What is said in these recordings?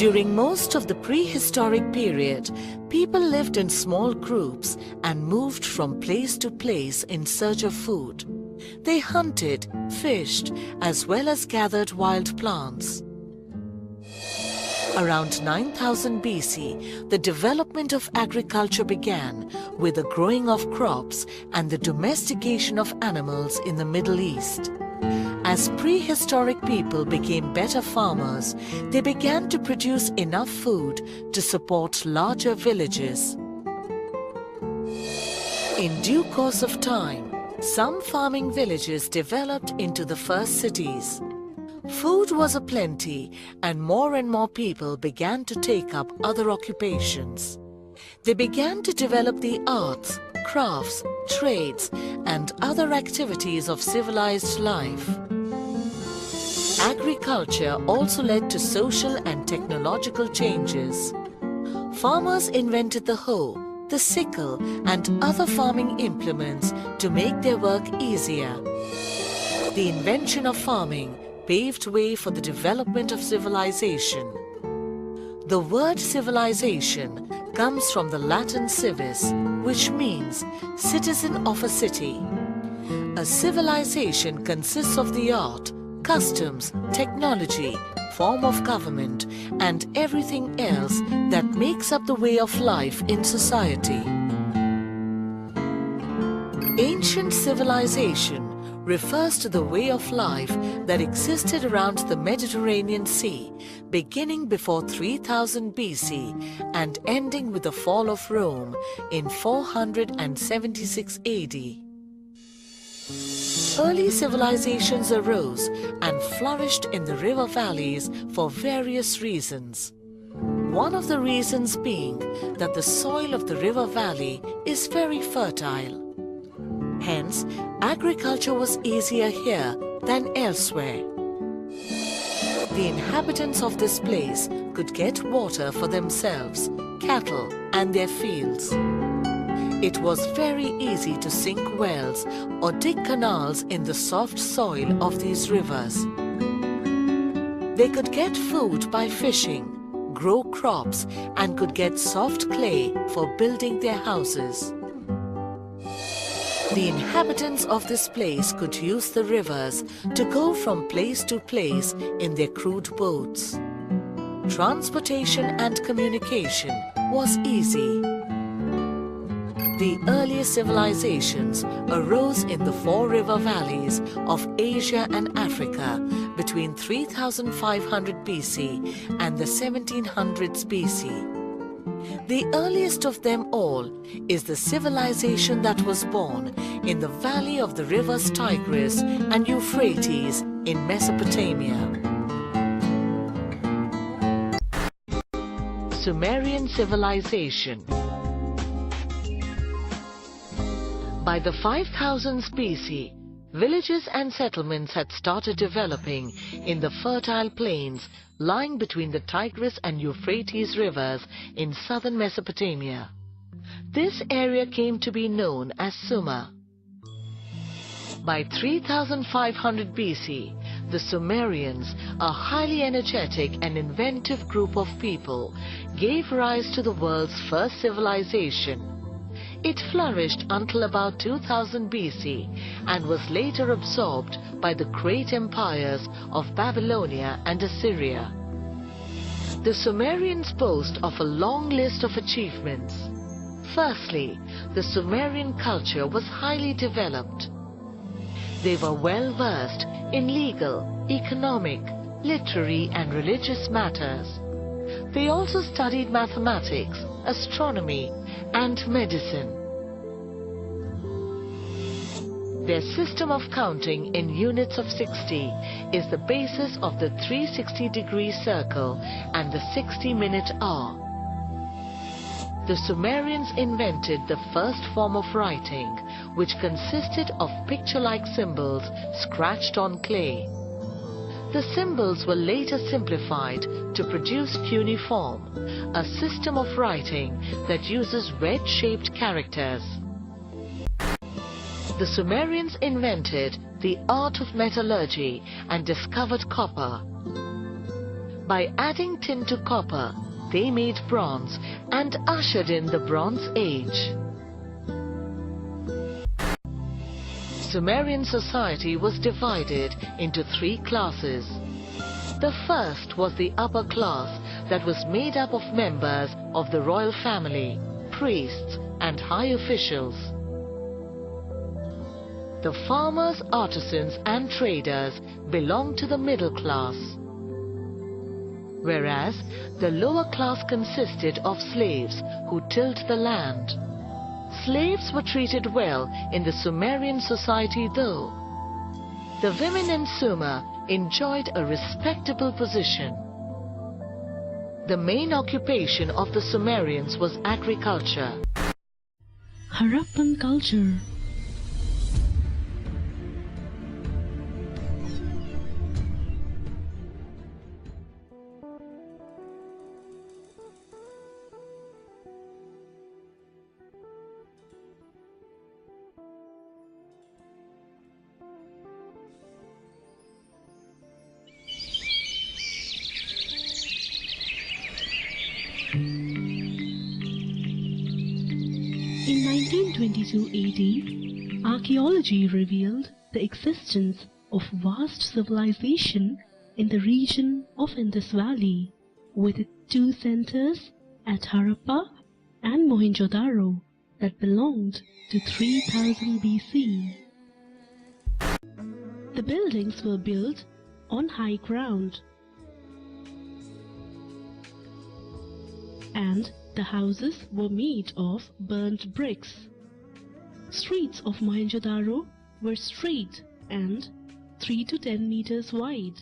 During most of the prehistoric period, people lived in small groups and moved from place to place in search of food. They hunted, fished, as well as gathered wild plants. Around 9000 BC, the development of agriculture began with the growing of crops and the domestication of animals in the Middle East. As prehistoric people became better farmers, they began to produce enough food to support larger villages. In due course of time, some farming villages developed into the first cities. Food was aplenty and more people began to take up other occupations. They began to develop the arts, crafts, trades and other activities of civilized life. Agriculture also led to social and technological changes. Farmers invented the hoe, the sickle and other farming implements to make their work easier. The invention of farming paved way for the development of civilization. The word civilization comes from the Latin civis, which means citizen of a city. A civilization consists of the art, customs, technology, form of government and everything else that makes up the way of life in society. Ancient civilization refers to the way of life that existed around the Mediterranean Sea, beginning before 3000 BC and ending with the fall of Rome in 476 AD. Early civilizations arose and flourished in the river valleys for various reasons. One of the reasons being that the soil of the river valley is very fertile. Hence, agriculture was easier here than elsewhere. The inhabitants of this place could get water for themselves, cattle and their fields. It was very easy to sink wells or dig canals in the soft soil of these rivers. They could get food by fishing, grow crops and could get soft clay for building their houses. The inhabitants of this place could use the rivers to go from place to place in their crude boats. Transportation and communication was easy. The earliest civilizations arose in the four river valleys of Asia and Africa between 3500 BC and the 1700s BC. The earliest of them all is the civilization that was born in the valley of the rivers Tigris and Euphrates in Mesopotamia. Sumerian civilization. By the 5000s BC, villages and settlements had started developing in the fertile plains lying between the Tigris and Euphrates rivers in southern Mesopotamia. This area came to be known as Sumer. By 3500 BC, the Sumerians, a highly energetic and inventive group of people, gave rise to the world's first civilization. It flourished until about 2000 BC and was later absorbed by the great empires of Babylonia and Assyria. The Sumerians boast of a long list of achievements. Firstly, the Sumerian culture was highly developed. They were well versed in legal, economic, literary and religious matters. They also studied mathematics, astronomy and medicine. Their system of counting in units of 60 is the basis of the 360-degree circle and the 60-minute hour. The Sumerians invented the first form of writing, which consisted of picture-like symbols scratched on clay. The symbols were later simplified to produce cuneiform, a system of writing that uses wedge-shaped characters. The Sumerians invented the art of metallurgy and discovered copper. By adding tin to copper, they made bronze and ushered in the Bronze Age. Sumerian society was divided into three classes. The first was the upper class that was made up of members of the royal family, priests and high officials. The farmers, artisans and traders belonged to the middle class, whereas the lower class consisted of slaves who tilled the land. Slaves were treated well in the Sumerian society though. The women in Sumer enjoyed a respectable position. The main occupation of the Sumerians was agriculture. Harappan culture. In 1922 AD, archaeology revealed the existence of vast civilization in the region of Indus Valley, with its two centers at Harappa and Mohenjo-daro that belonged to 3000 BC. The buildings were built on high ground, and the houses were made of burnt bricks. Streets of Mohenjo-daro were straight and 3 to 10 meters wide.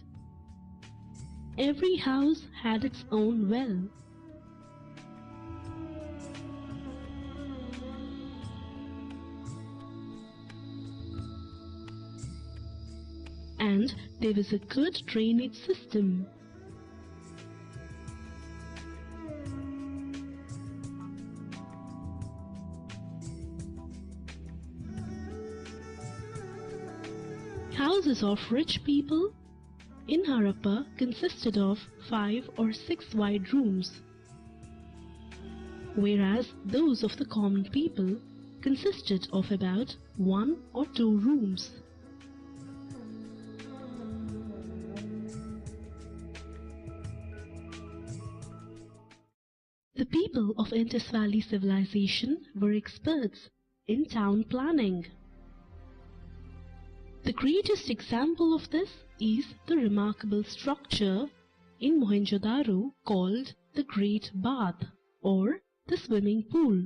Every house had its own well. And there was a good drainage system. Houses of rich people in Harappa consisted of 5 or 6 wide rooms, whereas those of the common people consisted of about 1 or 2 rooms. The people of Indus Valley civilization were experts in town planning. The greatest example of this is the remarkable structure in Mohenjo-daro called the Great Bath or the swimming pool,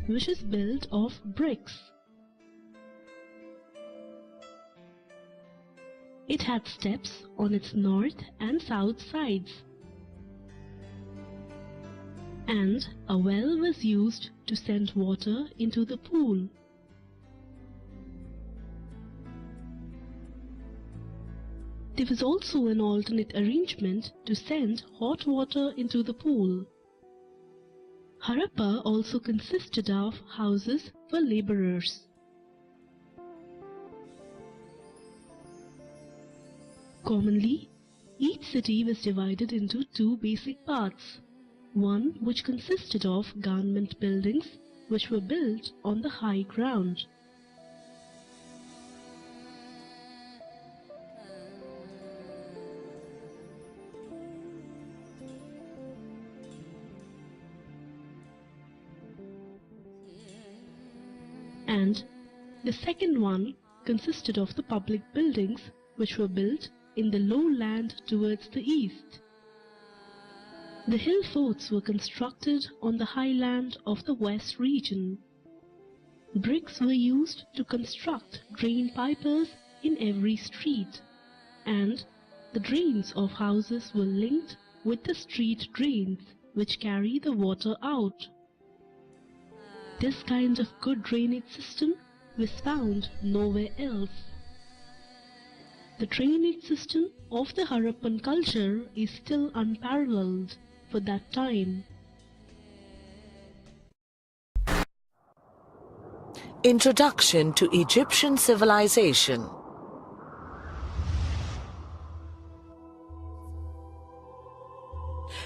which is built of bricks. It had steps on its north and south sides, and a well was used to send water into the pool. There was also an alternate arrangement to send hot water into the pool. Harappa also consisted of houses for laborers. Commonly, each city was divided into 2 basic parts, one which consisted of government buildings which were built on the high ground, and the second one consisted of the public buildings which were built in the low land towards the east. The hill forts were constructed on the high land of the west region. Bricks were used to construct drain pipers in every street, and the drains of houses were linked with the street drains which carry the water out. This kind of good drainage system was found nowhere else. The drainage system of the Harappan culture is still unparalleled for that time. Introduction to Egyptian civilization.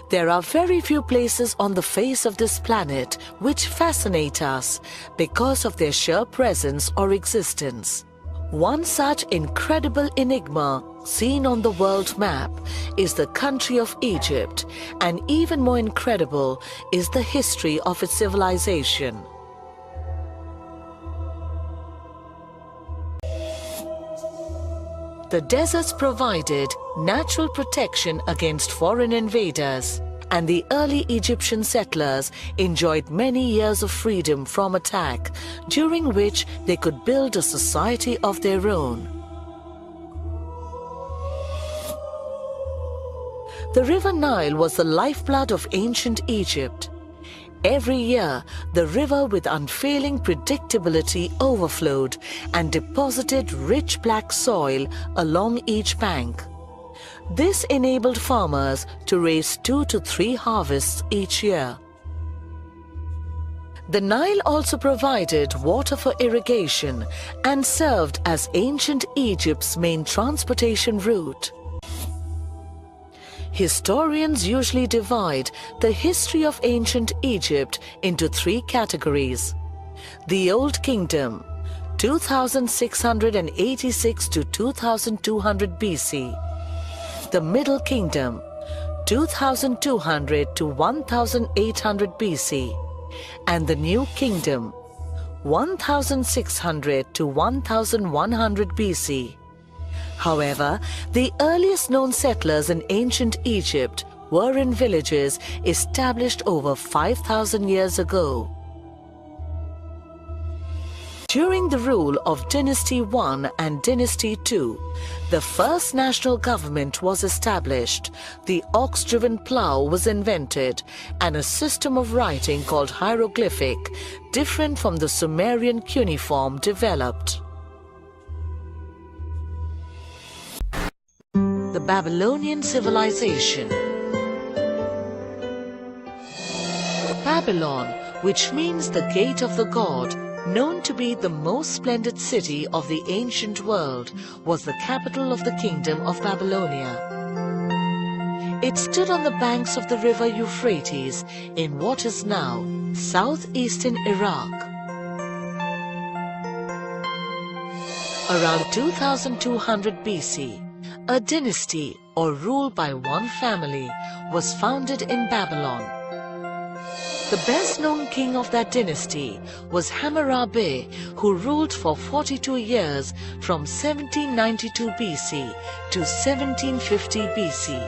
There are very few places on the face of this planet which fascinate us because of their sheer presence or existence. One such incredible enigma seen on the world map is the country of Egypt, and even more incredible is the history of its civilization. The deserts provided natural protection against foreign invaders, and the early Egyptian settlers enjoyed many years of freedom from attack, during which they could build a society of their own. The river Nile was the lifeblood of ancient Egypt. Every year, the river with unfailing predictability overflowed and deposited rich black soil along each bank. This enabled farmers to raise 2 to 3 harvests each year. The Nile also provided water for irrigation and served as ancient Egypt's main transportation route. Historians usually divide the history of ancient Egypt into 3 categories. The Old Kingdom, 2686 to 2200 BC. The Middle Kingdom, 2200 to 1800 BC. And the New Kingdom, 1600 to 1100 BC. However, the earliest known settlers in ancient Egypt were in villages established over 5,000 years ago. During the rule of Dynasty I and Dynasty II, the first national government was established, the ox-driven plough was invented, and a system of writing called hieroglyphic, different from the Sumerian cuneiform, developed. The Babylonian civilization. Babylon, which means the gate of the god, known to be the most splendid city of the ancient world, was the capital of the kingdom of Babylonia. It stood on the banks of the river Euphrates in what is now southeastern Iraq. Around 2200 BC, a dynasty, or rule by one family, was founded in Babylon. The best-known king of that dynasty was Hammurabi, who ruled for 42 years from 1792 BC to 1750 BC.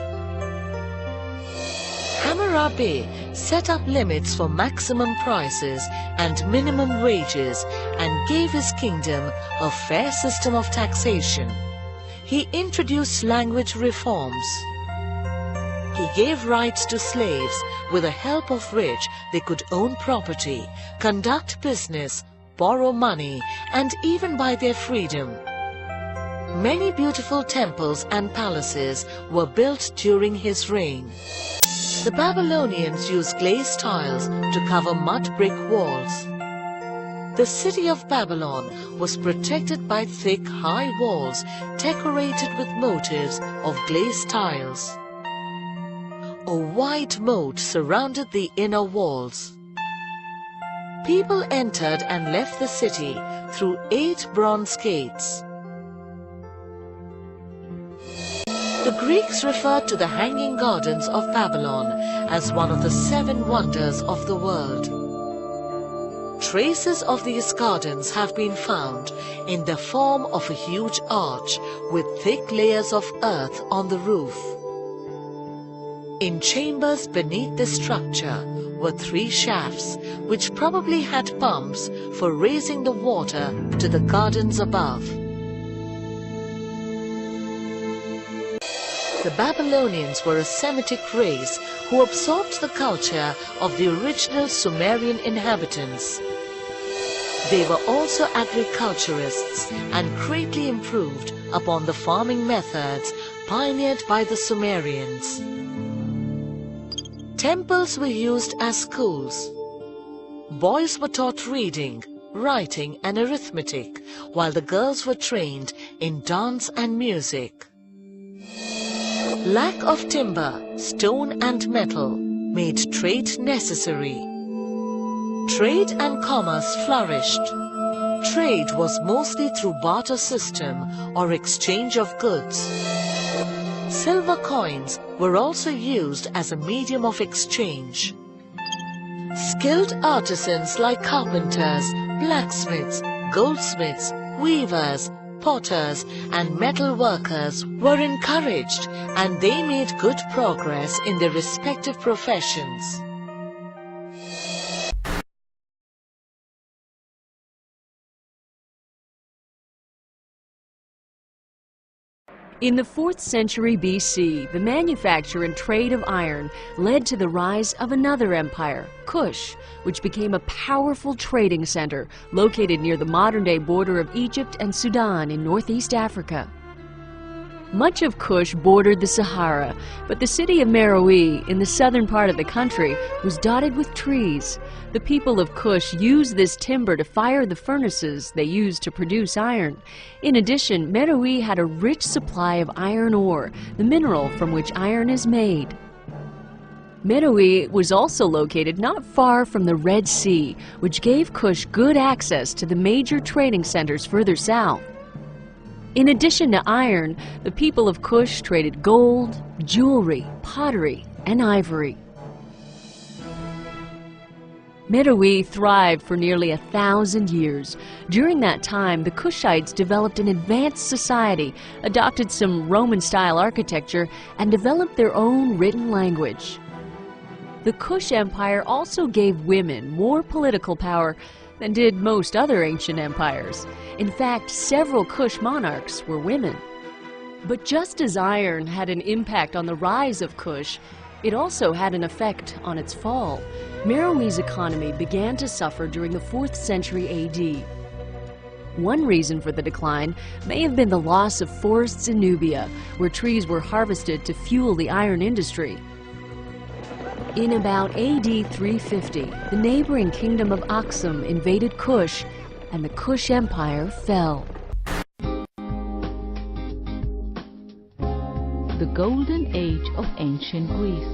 Hammurabi set up limits for maximum prices and minimum wages and gave his kingdom a fair system of taxation. He introduced language reforms. He gave rights to slaves, with the help of which they could own property, conduct business, borrow money, and even buy their freedom. Many beautiful temples and palaces were built during his reign. The Babylonians used glazed tiles to cover mud brick walls. The city of Babylon was protected by thick, high walls decorated with motifs of glazed tiles. A wide moat surrounded the inner walls. People entered and left the city through 8 bronze gates. The Greeks referred to the Hanging Gardens of Babylon as one of the 7 wonders of the world. Traces of these gardens have been found in the form of a huge arch with thick layers of earth on the roof. In chambers beneath the structure were 3 shafts, which probably had pumps for raising the water to the gardens above. The Babylonians were a Semitic race who absorbed the culture of the original Sumerian inhabitants. They were also agriculturists and greatly improved upon the farming methods pioneered by the Sumerians. Temples were used as schools. Boys were taught reading, writing, and arithmetic, while the girls were trained in dance and music. Lack of timber, stone and metal made trade necessary. Trade and commerce flourished. Trade was mostly through barter system or exchange of goods. Silver coins were also used as a medium of exchange. Skilled artisans like carpenters, blacksmiths, goldsmiths, weavers, potters and metal workers were encouraged, and they made good progress in their respective professions. In the 4th century BC, the manufacture and trade of iron led to the rise of another empire, Kush, which became a powerful trading center located near the modern-day border of Egypt and Sudan in northeast Africa. Much of Kush bordered the Sahara, but the city of Meroe, in the southern part of the country, was dotted with trees. The people of Kush used this timber to fire the furnaces they used to produce iron. In addition, Meroe had a rich supply of iron ore, the mineral from which iron is made. Meroe was also located not far from the Red Sea, which gave Kush good access to the major trading centers further south. In addition to iron, the people of Kush traded gold, jewelry, pottery, and ivory. Meroe thrived for nearly 1,000 years. During that time, the Kushites developed an advanced society, adopted some Roman-style architecture, and developed their own written language. The Kush Empire also gave women more political power than did most other ancient empires. In fact, several Kush monarchs were women. But just as iron had an impact on the rise of Kush, it also had an effect on its fall. Meroe's economy began to suffer during the 4th century AD. One reason for the decline may have been the loss of forests in Nubia, where trees were harvested to fuel the iron industry. In about AD 350, the neighboring kingdom of Aksum invaded Kush, and the Kush Empire fell. The Golden Age of Ancient Greece.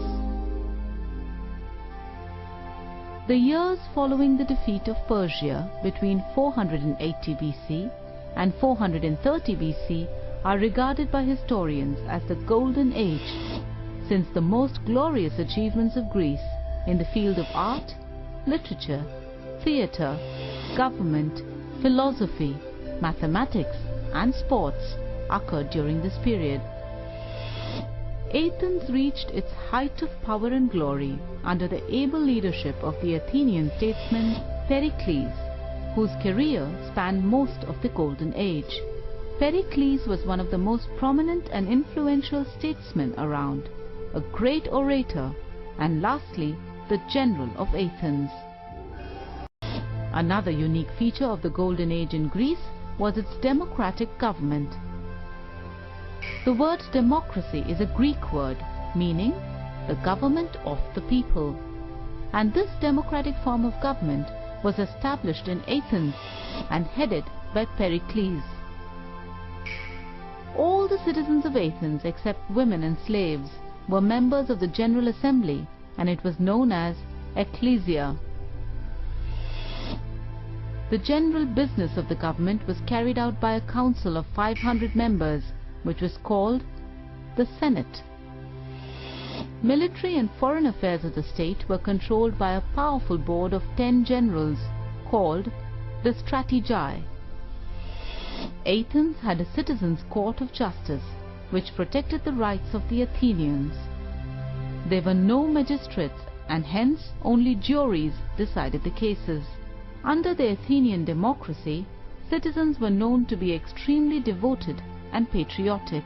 The years following the defeat of Persia between 480 BC and 430 BC are regarded by historians as the Golden Age, since the most glorious achievements of Greece in the field of art, literature, theatre, government, philosophy, mathematics, and sports occurred during this period. Athens reached its height of power and glory under the able leadership of the Athenian statesman Pericles, whose career spanned most of the Golden Age. Pericles was one of the most prominent and influential statesmen around, a great orator, and lastly, the general of Athens. Another unique feature of the Golden Age in Greece was its democratic government. The word democracy is a Greek word meaning the government of the people, and this democratic form of government was established in Athens and headed by Pericles. All the citizens of Athens except women and slaves were members of the General Assembly, and it was known as Ecclesia. The general business of the government was carried out by a council of 500 members, which was called the Senate. Military and foreign affairs of the state were controlled by a powerful board of 10 generals, called the Strategii. Athens had a citizens' court of justice, which protected the rights of the Athenians. There were no magistrates, and hence only juries decided the cases. Under the Athenian democracy, citizens were known to be extremely devoted and patriotic.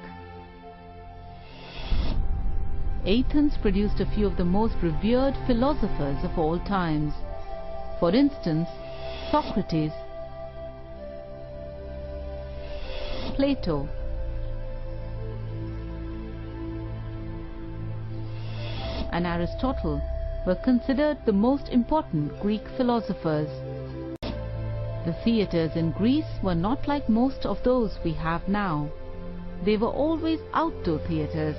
Athens produced a few of the most revered philosophers of all times. For instance, Socrates, Plato, and Aristotle were considered the most important Greek philosophers. The theatres in Greece were not like most of those we have now. They were always outdoor theatres.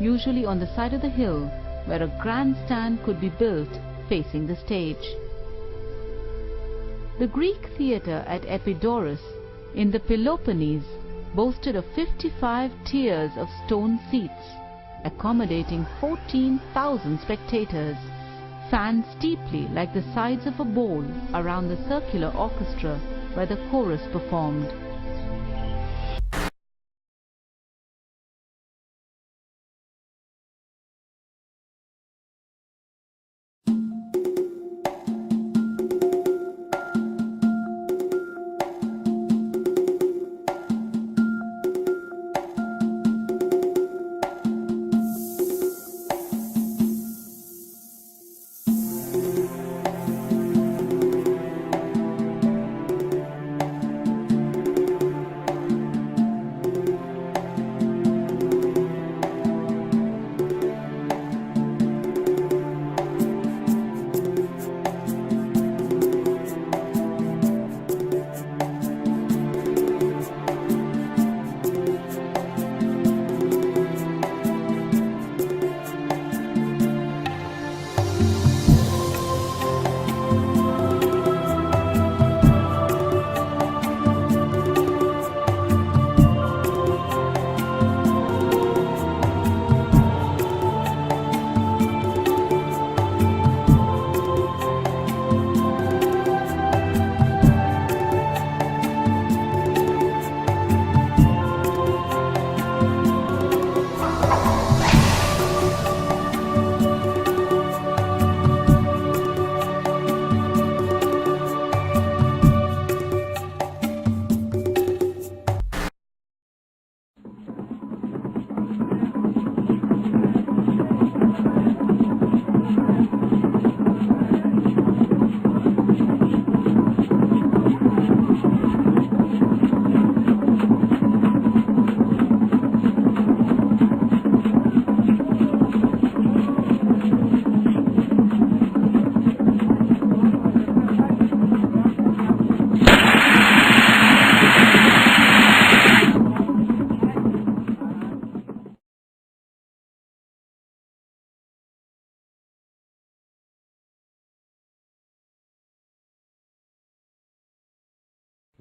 usually on the side of the hill, where a grandstand could be built facing the stage. The Greek theatre at Epidaurus in the Peloponnese boasted of 55 tiers of stone seats, accommodating 14,000 spectators, fanned steeply like the sides of a bowl around the circular orchestra where the chorus performed.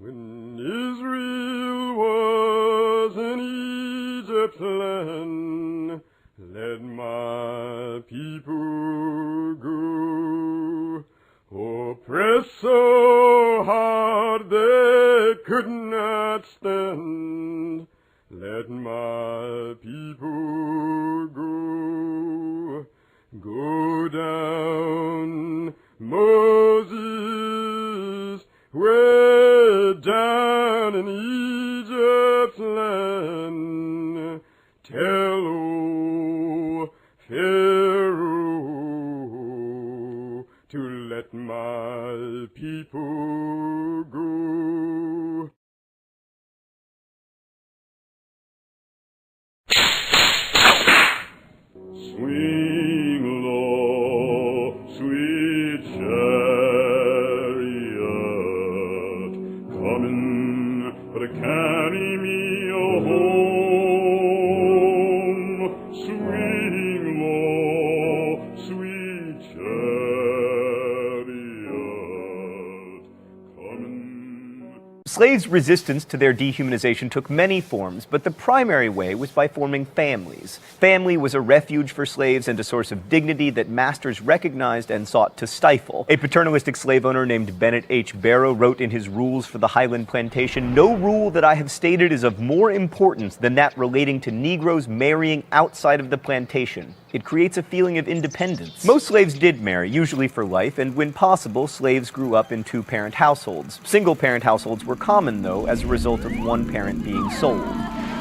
When Israel was in Egypt's land, let my people go. Oppressed so hard they could not stand, let my people go. Go down, Moses, way down in Egypt's land. Tell old Pharaoh to let my people go. Swing low, sweet chariot, coming to carry me home. Swing low, sweet chariot, coming. Slaves' resistance to their dehumanization took many forms, but the primary way was by forming families. Family was a refuge for slaves and a source of dignity that masters recognized and sought to stifle. A paternalistic slave owner named Bennett H. Barrow wrote in his Rules for the Highland Plantation, "No rule that I have stated is of more importance than that relating to Negroes marrying outside of the plantation. It creates a feeling of independence." Most slaves did marry, usually for life, and when possible, slaves grew up in two-parent households. Single-parent households were common, though, as a result of one parent being sold.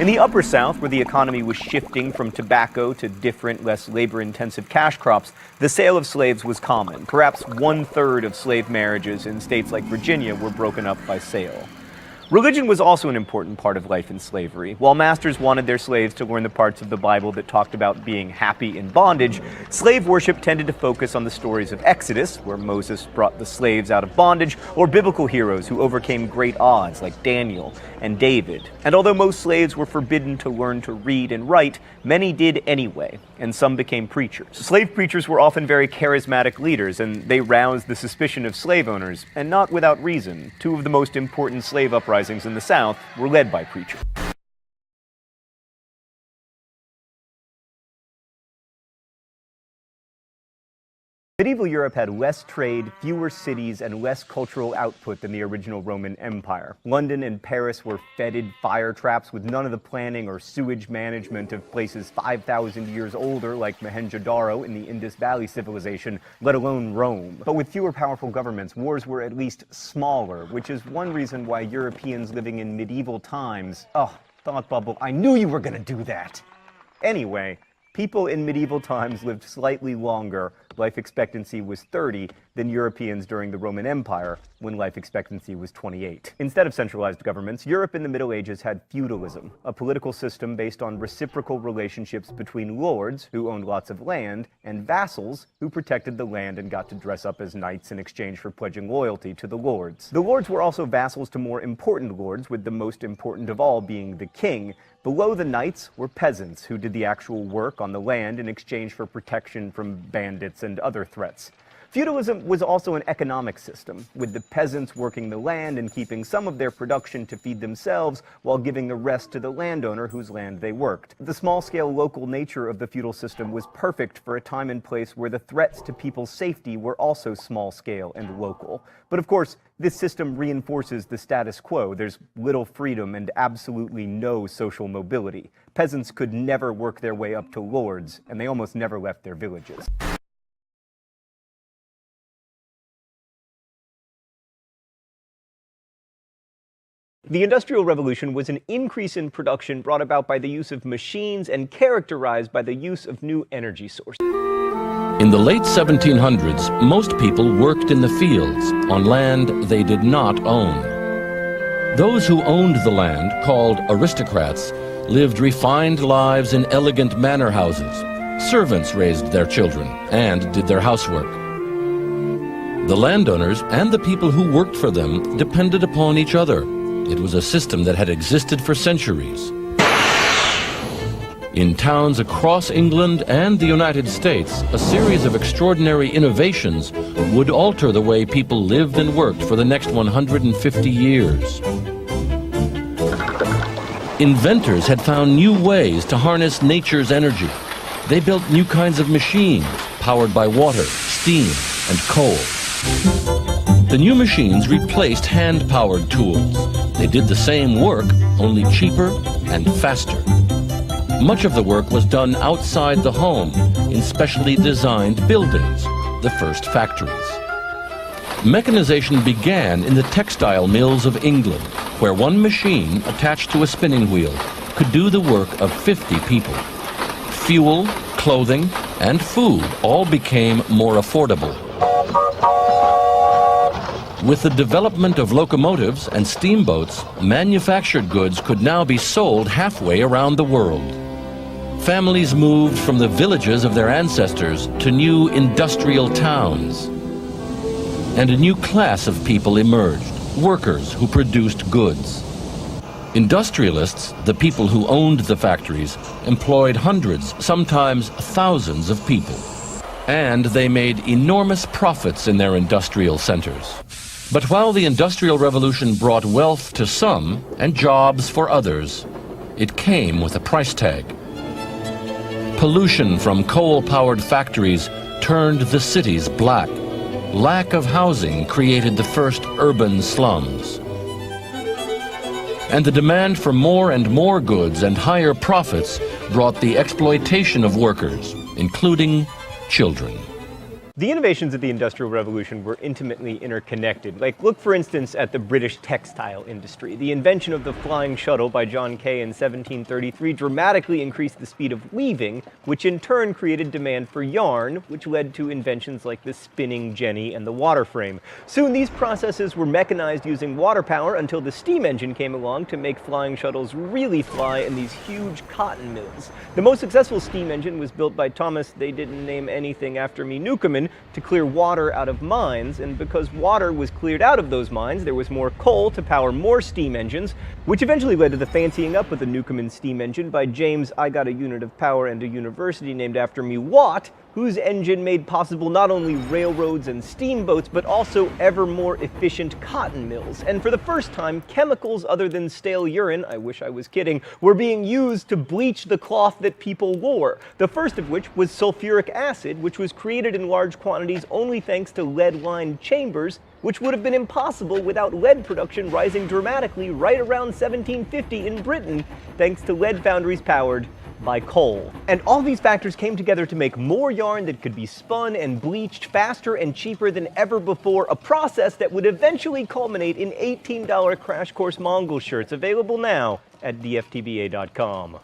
In the Upper South, where the economy was shifting from tobacco to different, less labor-intensive cash crops, the sale of slaves was common. Perhaps 1/3 of slave marriages in states like Virginia were broken up by sale. Religion was also an important part of life in slavery. While masters wanted their slaves to learn the parts of the Bible that talked about being happy in bondage, slave worship tended to focus on the stories of Exodus, where Moses brought the slaves out of bondage, or biblical heroes who overcame great odds like Daniel and David. And although most slaves were forbidden to learn to read and write, many did anyway, and some became preachers. Slave preachers were often very charismatic leaders, and they roused the suspicion of slave owners, and not without reason. Two of the most important slave uprisings in the South were led by preachers. Medieval Europe had less trade, fewer cities, and less cultural output than the original Roman Empire. London and Paris were fetid fire traps with none of the planning or sewage management of places 5,000 years older like Mohenjo-Daro in the Indus Valley civilization, let alone Rome. But with fewer powerful governments, wars were at least smaller, which is one reason why Europeans living in medieval times... Oh, thought bubble, I knew you were gonna do that! Anyway, people in medieval times lived slightly longer. Life expectancy was 30 than Europeans during the Roman Empire, when life expectancy was 28. Instead of centralized governments, Europe in the Middle Ages had feudalism, a political system based on reciprocal relationships between lords, who owned lots of land, and vassals, who protected the land and got to dress up as knights in exchange for pledging loyalty to the lords. The lords were also vassals to more important lords, with the most important of all being the king. Below the knights were peasants, who did the actual work on the land in exchange for protection from bandits and other threats. Feudalism was also an economic system, with the peasants working the land and keeping some of their production to feed themselves while giving the rest to the landowner whose land they worked. The small-scale local nature of the feudal system was perfect for a time and place where the threats to people's safety were also small-scale and local. But of course, this system reinforces the status quo. There's little freedom and absolutely no social mobility. Peasants could never work their way up to lords, and they almost never left their villages. The Industrial Revolution was an increase in production brought about by the use of machines and characterized by the use of new energy sources. In the late 1700s, most people worked in the fields, on land they did not own. Those who owned the land, called aristocrats, lived refined lives in elegant manor houses. Servants raised their children and did their housework. The landowners and the people who worked for them depended upon each other. It was a system that had existed for centuries. In towns across England and the United States, a series of extraordinary innovations would alter the way people lived and worked for the next 150 years. Inventors had found new ways to harness nature's energy. They built new kinds of machines, powered by water, steam, and coal. The new machines replaced hand-powered tools. They did the same work, only cheaper and faster. Much of the work was done outside the home, in specially designed buildings, the first factories. Mechanization began in the textile mills of England, where one machine attached to a spinning wheel could do the work of 50 people. Fuel, clothing, and food all became more affordable. With the development of locomotives and steamboats, manufactured goods could now be sold halfway around the world. Families moved from the villages of their ancestors to new industrial towns. And a new class of people emerged, workers who produced goods. Industrialists, the people who owned the factories, employed hundreds, sometimes thousands of people. And they made enormous profits in their industrial centers. But while the Industrial Revolution brought wealth to some and jobs for others, it came with a price tag. Pollution from coal-powered factories turned the cities black. Lack of housing created the first urban slums. And the demand for more and more goods and higher profits brought the exploitation of workers, including children. The innovations of the Industrial Revolution were intimately interconnected. Like, look for instance at the British textile industry. The invention of the flying shuttle by John Kay in 1733 dramatically increased the speed of weaving, which in turn created demand for yarn, which led to inventions like the spinning jenny and the water frame. Soon these processes were mechanized using water power until the steam engine came along to make flying shuttles really fly in these huge cotton mills. The most successful steam engine was built by Thomas, they didn't name anything after me, Newcomen, to clear water out of mines, and because water was cleared out of those mines, there was more coal to power more steam engines, which eventually led to the fancying up of the Newcomen steam engine by James I got a unit of power and a university named after me Watt, whose engine made possible not only railroads and steamboats, but also ever more efficient cotton mills. And for the first time, chemicals other than stale urine, I wish I was kidding, were being used to bleach the cloth that people wore. The first of which was sulfuric acid, which was created in large quantities only thanks to lead-lined chambers, which would have been impossible without lead production rising dramatically right around 1750 in Britain, thanks to lead foundries powered by coal. And all these factors came together to make more yarn that could be spun and bleached faster and cheaper than ever before, a process that would eventually culminate in $18 Crash Course Mongol shirts, available now at dftba.com.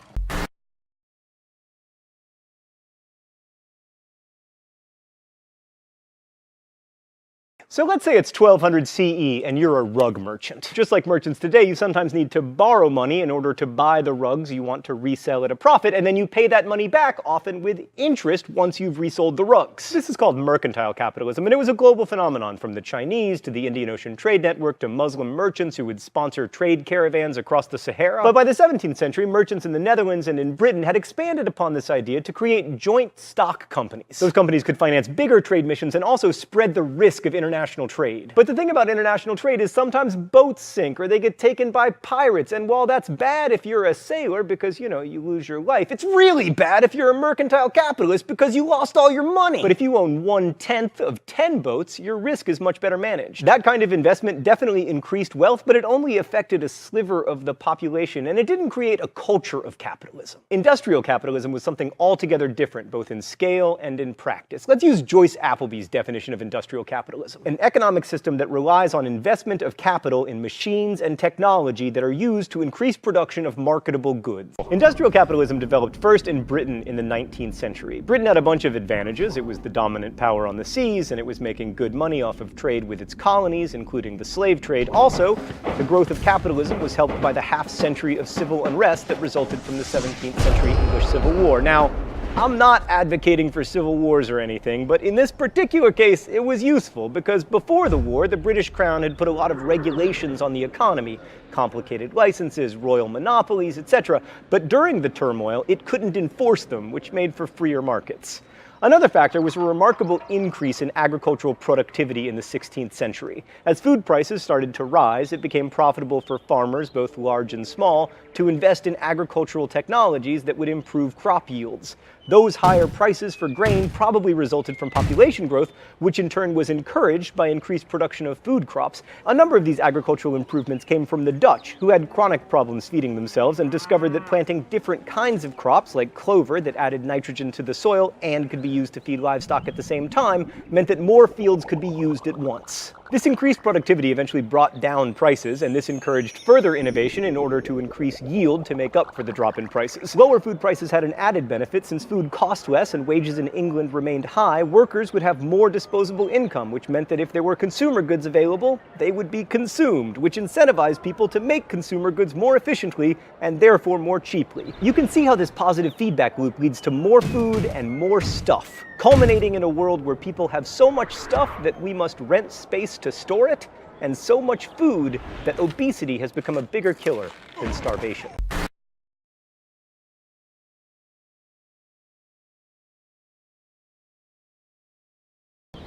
So let's say it's 1200 CE and you're a rug merchant. Just like merchants today, you sometimes need to borrow money in order to buy the rugs you want to resell at a profit, and then you pay that money back, often with interest, once you've resold the rugs. This is called mercantile capitalism, and it was a global phenomenon, from the Chinese to the Indian Ocean Trade Network to Muslim merchants who would sponsor trade caravans across the Sahara. But by the 17th century, merchants in the Netherlands and in Britain had expanded upon this idea to create joint stock companies. Those companies could finance bigger trade missions and also spread the risk of international trade. But the thing about international trade is sometimes boats sink or they get taken by pirates, and while that's bad if you're a sailor because, you know, you lose your life, it's really bad if you're a mercantile capitalist because you lost all your money. But if you own 1/10 of 10 boats, your risk is much better managed. That kind of investment definitely increased wealth, but it only affected a sliver of the population, and it didn't create a culture of capitalism. Industrial capitalism was something altogether different, both in scale and in practice. Let's use Joyce Appleby's definition of industrial capitalism: an economic system that relies on investment of capital in machines and technology that are used to increase production of marketable goods. Industrial capitalism developed first in Britain in the 19th century. Britain had a bunch of advantages. It was the dominant power on the seas, and it was making good money off of trade with its colonies, including the slave trade. Also, the growth of capitalism was helped by the half-century of civil unrest that resulted from the 17th century English Civil War. Now, I'm not advocating for civil wars or anything, but in this particular case, it was useful because before the war, the British Crown had put a lot of regulations on the economy, complicated licenses, royal monopolies, etc. But during the turmoil, it couldn't enforce them, which made for freer markets. Another factor was a remarkable increase in agricultural productivity in the 16th century. As food prices started to rise, it became profitable for farmers, both large and small, to invest in agricultural technologies that would improve crop yields. Those higher prices for grain probably resulted from population growth, which in turn was encouraged by increased production of food crops. A number of these agricultural improvements came from the Dutch, who had chronic problems feeding themselves and discovered that planting different kinds of crops, like clover that added nitrogen to the soil and could be used to feed livestock at the same time, meant that more fields could be used at once. This increased productivity eventually brought down prices, and this encouraged further innovation in order to increase yield to make up for the drop in prices. Lower food prices had an added benefit. Since food cost less and wages in England remained high, workers would have more disposable income, which meant that if there were consumer goods available, they would be consumed, which incentivized people to make consumer goods more efficiently and therefore more cheaply. You can see how this positive feedback loop leads to more food and more stuff, culminating in a world where people have so much stuff that we must rent space to store it, and so much food that obesity has become a bigger killer than starvation.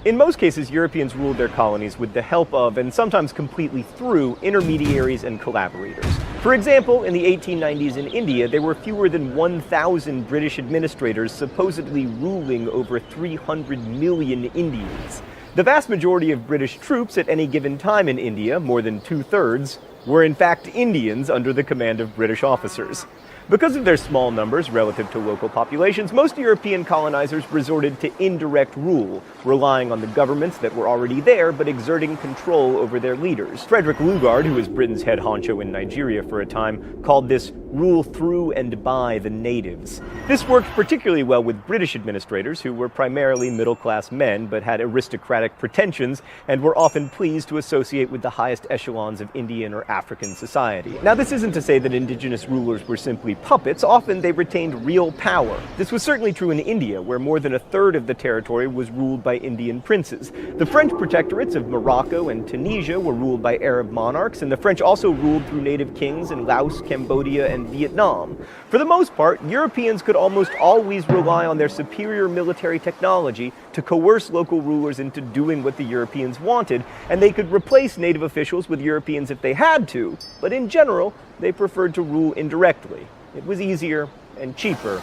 In most cases, Europeans ruled their colonies with the help of, and sometimes completely through, intermediaries and collaborators. For example, in the 1890s in India, there were fewer than 1,000 British administrators supposedly ruling over 300 million Indians. The vast majority of British troops at any given time in India, more than 2/3, were in fact Indians under the command of British officers. Because of their small numbers relative to local populations, most European colonizers resorted to indirect rule, relying on the governments that were already there but exerting control over their leaders. Frederick Lugard, who was Britain's head honcho in Nigeria for a time, called this rule through and by the natives. This worked particularly well with British administrators, who were primarily middle-class men but had aristocratic pretensions and were often pleased to associate with the highest echelons of Indian or African society. Now, this isn't to say that indigenous rulers were simply puppets. Often they retained real power. This was certainly true in India, where more than a third of the territory was ruled by Indian princes. The French protectorates of Morocco and Tunisia were ruled by Arab monarchs, and the French also ruled through native kings in Laos, Cambodia, and Vietnam. For the most part, Europeans could almost always rely on their superior military technology to coerce local rulers into doing what the Europeans wanted, and they could replace native officials with Europeans if they had to, but in general, they preferred to rule indirectly. It was easier and cheaper,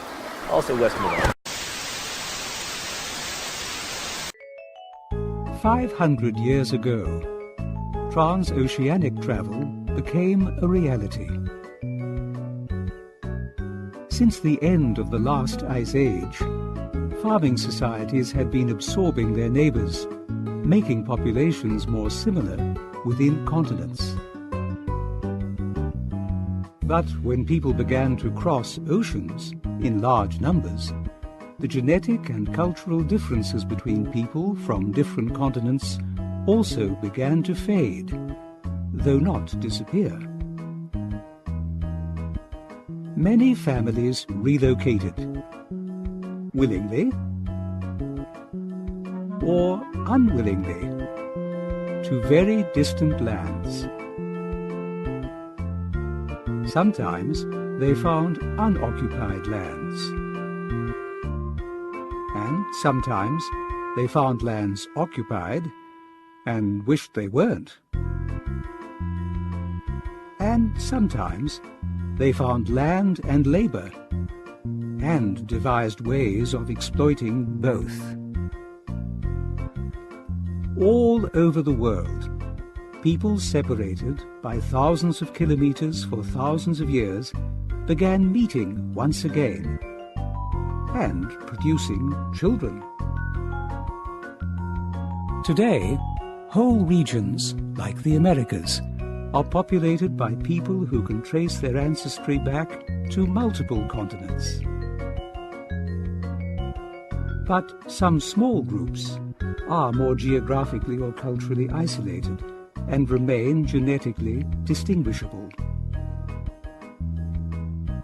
also less monotony. 500 years ago, transoceanic travel became a reality. Since the end of the last ice age, farming societies had been absorbing their neighbors, making populations more similar within continents. But when people began to cross oceans in large numbers, the genetic and cultural differences between people from different continents also began to fade, though not disappear. Many families relocated, willingly or unwillingly, to very distant lands. Sometimes they found unoccupied lands, and sometimes they found lands occupied and wished they weren't. And sometimes they found land and labor and devised ways of exploiting both. All over the world, people separated by thousands of kilometers for thousands of years began meeting once again and producing children. Today, whole regions, like the Americas, are populated by people who can trace their ancestry back to multiple continents. But some small groups are more geographically or culturally isolated and remain genetically distinguishable.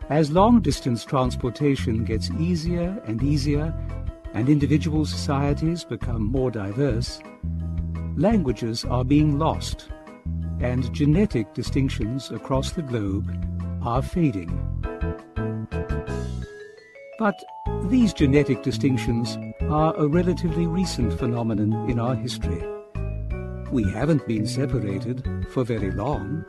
As long-distance transportation gets easier and easier and individual societies become more diverse, languages are being lost and genetic distinctions across the globe are fading. But these genetic distinctions are a relatively recent phenomenon in our history. We haven't been separated for very long.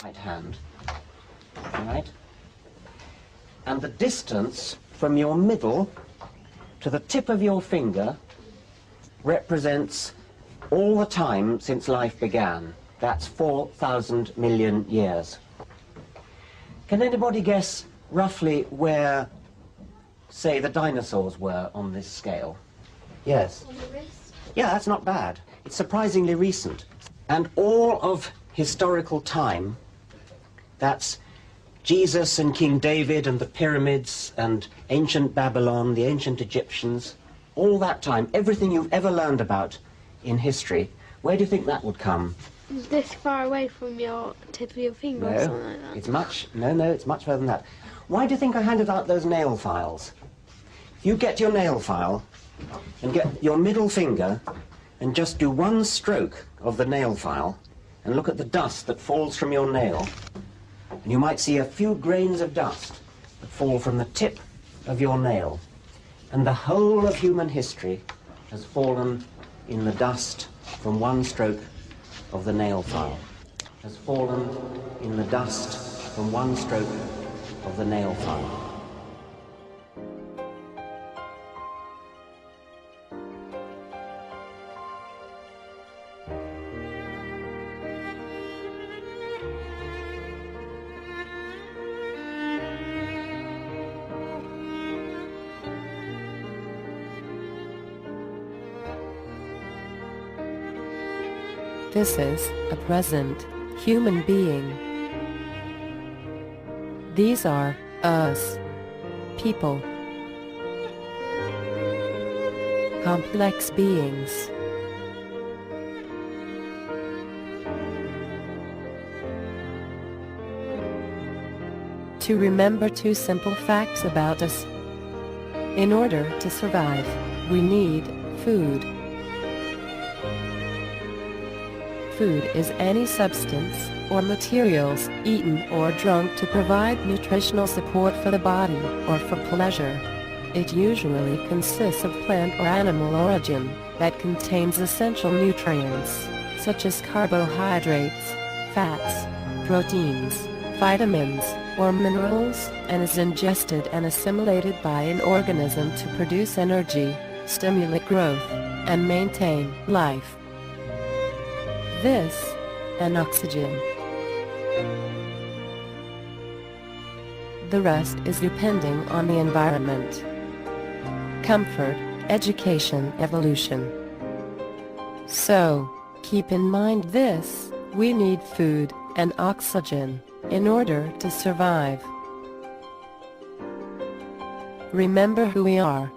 Right hand, right? And the distance from your middle to the tip of your finger represents all the time since life began. That's 4,000 million years. Can anybody guess roughly where, say, the dinosaurs were on this scale? Yes. On the wrist? Yeah, that's not bad. It's surprisingly recent. And all of historical time, that's Jesus and King David and the pyramids and ancient Babylon, the ancient Egyptians, all that time, everything you've ever learned about in history, where do you think that would come? Is this far away from your tip of your finger or something like that? It's much further than that. Why do you think I handed out those nail files? If you get your nail file and get your middle finger and just do one stroke of the nail file and look at the dust that falls from your nail, and you might see a few grains of dust that fall from the tip of your nail. And the whole of human history has fallen in the dust from one stroke of the nail file. Has fallen in the dust from one stroke of the nail file. This is a present human being. These are us, people, complex beings. To remember two simple facts about us. In order to survive, we need food. Food is any substance or materials eaten or drunk to provide nutritional support for the body or for pleasure. It usually consists of plant or animal origin that contains essential nutrients, such as carbohydrates, fats, proteins, vitamins, or minerals, and is ingested and assimilated by an organism to produce energy, stimulate growth, and maintain life. This, and oxygen. The rest is depending on the environment. Comfort, education, evolution. So, keep in mind this, we need food and oxygen in order to survive. Remember who we are.